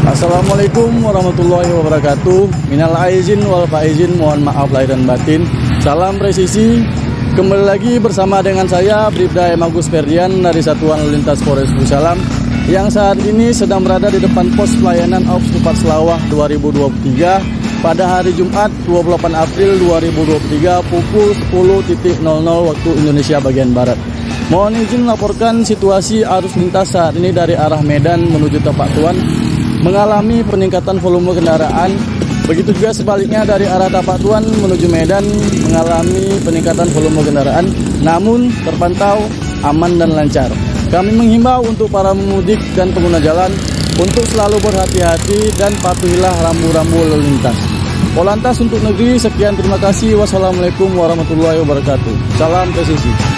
Assalamualaikum warahmatullahi wabarakatuh. Minal aizin wal faizin, mohon maaf lahir dan batin. Salam presisi. Kembali lagi bersama dengan saya Bribda M. Agus Ferdian dari Satuan Lalu Lintas Polres Busalam yang saat ini sedang berada di depan pos pelayanan AUKS Bupati Selawah 2023 pada hari Jumat 28 April 2023 pukul 10.00 waktu Indonesia bagian Barat. Mohon izin melaporkan situasi arus lintas saat ini dari arah Medan menuju Tapak Tuan mengalami peningkatan volume kendaraan. Begitu juga sebaliknya dari arah Tapak Tuan menuju Medan mengalami peningkatan volume kendaraan, namun terpantau aman dan lancar. Kami menghimbau untuk para pemudik dan pengguna jalan untuk selalu berhati-hati dan patuhilah rambu-rambu lalu lintas. Polantas untuk negeri, sekian, terima kasih. Wassalamualaikum warahmatullahi wabarakatuh. Salam presisi.